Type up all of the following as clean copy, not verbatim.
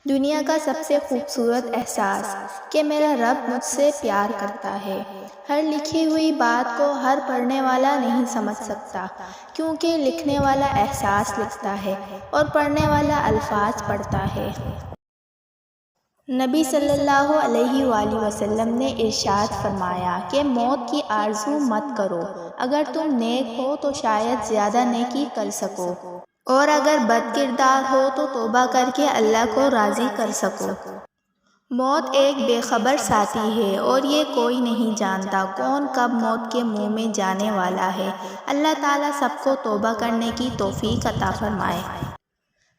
دنیا کا سب سے خوبصورت احساس کہ میرا رب مجھ سے پیار کرتا ہے۔ ہر لکھی ہوئی بات کو ہر پڑھنے والا نہیں سمجھ سکتا، کیونکہ لکھنے والا احساس لکھتا ہے اور پڑھنے والا الفاظ پڑھتا ہے۔ نبی صلی اللہ علیہ وآلہ وسلم نے ارشاد فرمایا کہ موت کی آرزو مت کرو، اگر تم نیک ہو تو شاید زیادہ نیکی کر سکو، اور اگر بد کردار ہو تو توبہ کر کے اللہ کو راضی کر سکو۔ موت ایک بے خبر ساتھی ہے اور یہ کوئی نہیں جانتا کون کب موت کے منہ میں جانے والا ہے۔ اللہ تعالیٰ سب کو توبہ کرنے کی توفیق عطا فرمائے۔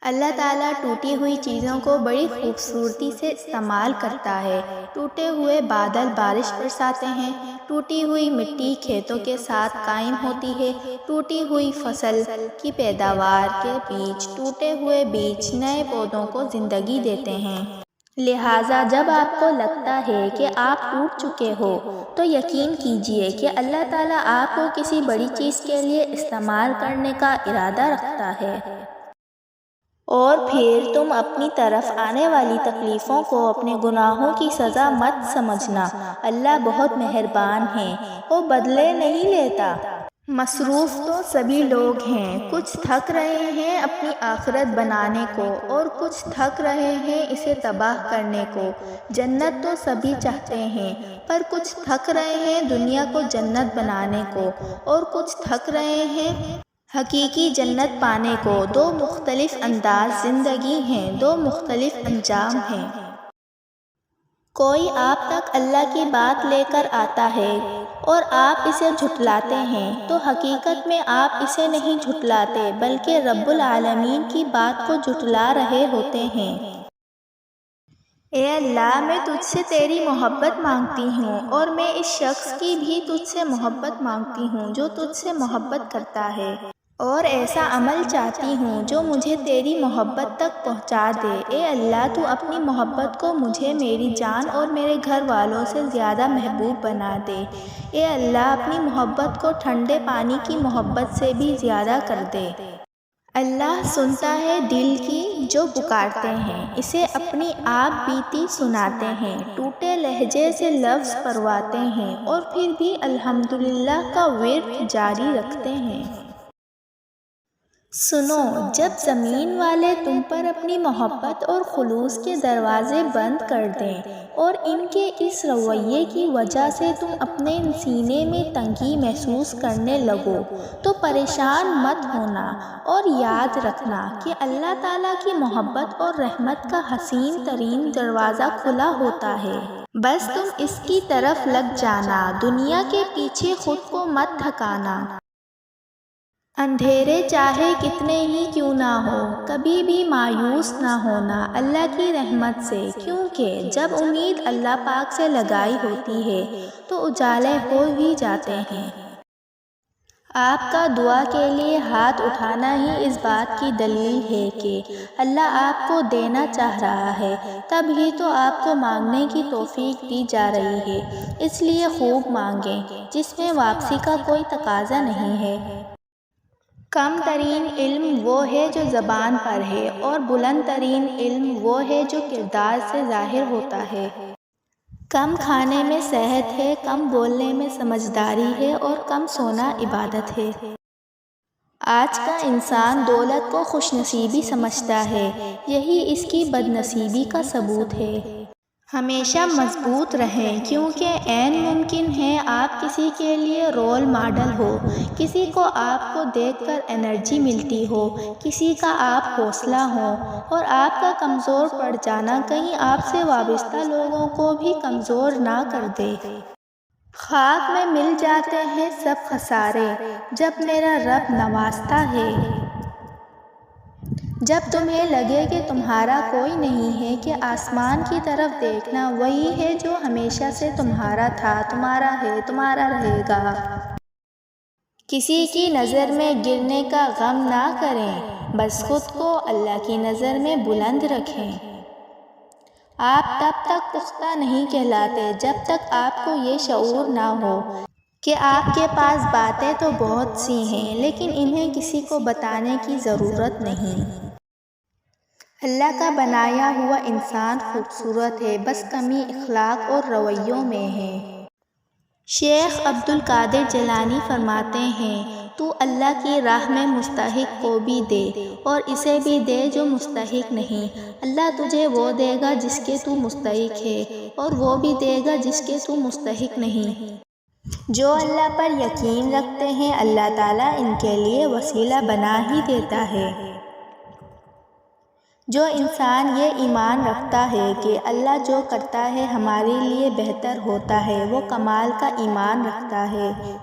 اللہ تعالیٰ ٹوٹی ہوئی چیزوں کو بڑی خوبصورتی سے استعمال کرتا ہے۔ ٹوٹے ہوئے بادل بارش برساتے ہیں، ٹوٹی ہوئی مٹی کھیتوں کے ساتھ قائم ہوتی ہے، ٹوٹی ہوئی فصل کی پیداوار کے بیچ ٹوٹے ہوئے بیج نئے پودوں کو زندگی دیتے ہیں۔ لہٰذا جب آپ کو لگتا ہے کہ آپ ٹوٹ چکے ہو تو یقین کیجیے کہ اللہ تعالیٰ آپ کو کسی بڑی چیز کے لیے استعمال کرنے کا ارادہ رکھتا ہے، اور پھر تم اپنی طرف آنے والی تکلیفوں کو اپنے گناہوں کی سزا مت سمجھنا۔ اللہ بہت مہربان ہے، وہ بدلے نہیں لیتا۔ مصروف تو سبھی لوگ ہیں، کچھ تھک رہے ہیں اپنی آخرت بنانے کو اور کچھ تھک رہے ہیں اسے تباہ کرنے کو۔ جنت تو سبھی چاہتے ہیں، پر کچھ تھک رہے ہیں دنیا کو جنت بنانے کو، اور کچھ تھک رہے ہیں حقیقی جنت پانے کو۔ دو مختلف انداز زندگی ہیں، دو مختلف انجام ہیں۔ کوئی آپ تک اللہ کی بات لے کر آتا ہے اور آپ اسے جھٹلاتے ہیں، تو حقیقت میں آپ اسے نہیں جھٹلاتے بلکہ رب العالمین کی بات کو جھٹلا رہے ہوتے ہیں۔ اے اللہ، میں تجھ سے تیری محبت مانگتی ہوں، اور میں اس شخص کی بھی تجھ سے محبت مانگتی ہوں جو تجھ سے محبت کرتا ہے، اور ایسا عمل چاہتی ہوں جو مجھے تیری محبت تک پہنچا دے۔ اے اللہ، تو اپنی محبت کو مجھے میری جان اور میرے گھر والوں سے زیادہ محبوب بنا دے۔ اے اللہ، اپنی محبت کو ٹھنڈے پانی کی محبت سے بھی زیادہ کر دے۔ اللہ سنتا ہے دل کی جو پکارتے ہیں، اسے اپنی آپ بیتی سناتے ہیں، ٹوٹے لہجے سے لفظ پرواتے ہیں، اور پھر بھی الحمدللہ کا ورد جاری رکھتے ہیں۔ سنو، جب زمین والے تم پر اپنی محبت اور خلوص کے دروازے بند کر دیں اور ان کے اس رویے کی وجہ سے تم اپنے سینے میں تنگی محسوس کرنے لگو تو پریشان مت ہونا، اور یاد رکھنا کہ اللہ تعالیٰ کی محبت اور رحمت کا حسین ترین دروازہ کھلا ہوتا ہے۔ بس تم اس کی طرف لگ جانا، دنیا کے پیچھے خود کو مت تھکانا۔ اندھیرے چاہے کتنے ہی کیوں نہ ہو، کبھی بھی مایوس نہ ہونا اللہ کی رحمت سے، کیونکہ جب امید اللہ پاک سے لگائی ہوتی ہے تو اجالے ہو ہی جاتے ہیں۔ آپ کا دعا کے لیے ہاتھ اٹھانا ہی اس بات کی دلیل ہے کہ اللہ آپ کو دینا چاہ رہا ہے، تب ہی تو آپ کو مانگنے کی توفیق دی جا رہی ہے۔ اس لیے خوب مانگیں، جس میں واپسی کا کوئی تقاضا نہیں ہے۔ کم ترین علم وہ ہے جو زبان پر ہے، اور بلند ترین علم وہ ہے جو کردار سے ظاہر ہوتا ہے۔ کم کھانے میں صحت ہے، کم بولنے میں سمجھداری ہے، اور کم سونا عبادت ہے۔ آج کا انسان دولت کو خوش نصیبی سمجھتا ہے، یہی اس کی بد نصیبی کا ثبوت ہے۔ ہمیشہ مضبوط رہیں، کیونکہ عین ممکن ہے آپ کسی کے لیے رول ماڈل ہو، کسی کو آپ کو دیکھ کر انرجی ملتی ہو، کسی کا آپ حوصلہ ہو، اور آپ کا کمزور پڑ جانا کہیں آپ سے وابستہ لوگوں کو بھی کمزور نہ کر دے۔ خاک میں مل جاتے ہیں سب خسارے جب میرا رب نوازتا ہے۔ جب تمہیں لگے کہ تمہارا کوئی نہیں ہے کہ آسمان کی طرف دیکھنا، وہی ہے جو ہمیشہ سے تمہارا تھا، تمہارا ہے، تمہارا رہے گا۔ کسی کی نظر میں گرنے کا غم نہ کریں، بس خود کو اللہ کی نظر میں بلند رکھیں۔ آپ تب تک پختہ نہیں کہلاتے جب تک آپ کو یہ شعور نہ ہو کہ آپ کے پاس باتیں تو بہت سی ہیں لیکن انہیں کسی کو بتانے کی ضرورت نہیں۔ اللہ کا بنایا ہوا انسان خوبصورت ہے، بس کمی اخلاق اور رویوں میں ہے۔ شیخ عبد القادر جیلانی فرماتے ہیں، تو اللہ کی راہ میں مستحق کو بھی دے اور اسے بھی دے جو مستحق نہیں۔ اللہ تجھے وہ دے گا جس کے تو مستحق ہے اور وہ بھی دے گا جس کے تو مستحق نہیں۔ جو اللہ پر یقین رکھتے ہیں اللہ تعالیٰ ان کے لیے وسیلہ بنا ہی دیتا ہے۔ جو انسان یہ ایمان رکھتا ہے کہ اللہ جو کرتا ہے ہمارے لیے بہتر ہوتا ہے، وہ کمال کا ایمان رکھتا ہے۔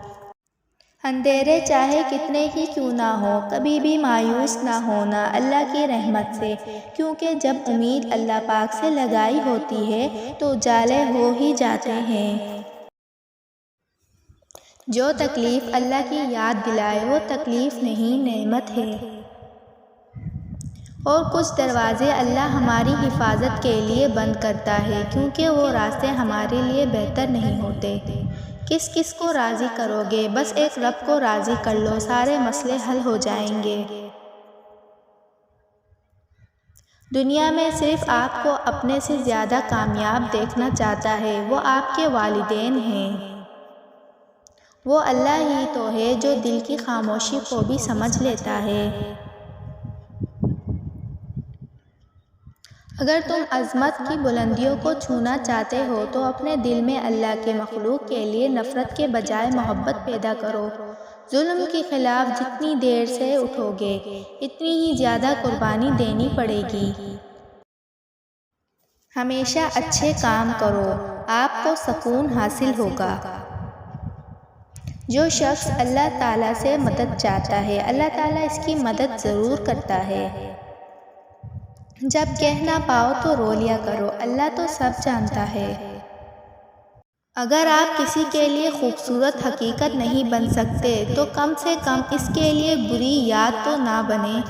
اندھیرے چاہے کتنے ہی کیوں نہ ہو، کبھی بھی مایوس نہ ہونا اللہ کی رحمت سے، کیونکہ جب امید اللہ پاک سے لگائی ہوتی ہے تو اجالے ہو ہی جاتے ہیں۔ جو تکلیف اللہ کی یاد دلائے وہ تکلیف نہیں نعمت ہے۔ اور کچھ دروازے اللہ ہماری حفاظت کے لیے بند کرتا ہے کیونکہ وہ راستے ہمارے لیے بہتر نہیں ہوتے۔ کس کس کو راضی کرو گے؟ بس ایک رب کو راضی کر لو، سارے مسئلے حل ہو جائیں گے۔ دنیا میں صرف آپ کو اپنے سے زیادہ کامیاب دیکھنا چاہتا ہے، وہ آپ کے والدین ہیں۔ وہ اللہ ہی تو ہے جو دل کی خاموشی کو بھی سمجھ لیتا ہے۔ اگر تم عظمت کی بلندیوں کو چھونا چاہتے ہو تو اپنے دل میں اللہ کے مخلوق کے لیے نفرت کے بجائے محبت پیدا کرو۔ ظلم کے خلاف جتنی دیر سے اٹھو گے اتنی ہی زیادہ قربانی دینی پڑے گی۔ ہمیشہ اچھے کام کرو، آپ کو سکون حاصل ہوگا۔ جو شخص اللہ تعالیٰ سے مدد چاہتا ہے اللہ تعالیٰ اس کی مدد ضرور کرتا ہے۔ جب کہہ نہ پاؤ تو رو لیا کرو، اللہ تو سب جانتا ہے۔ اگر آپ کسی کے لیے خوبصورت حقیقت نہیں بن سکتے تو کم سے کم اس کے لیے بری یاد تو نہ بنیں۔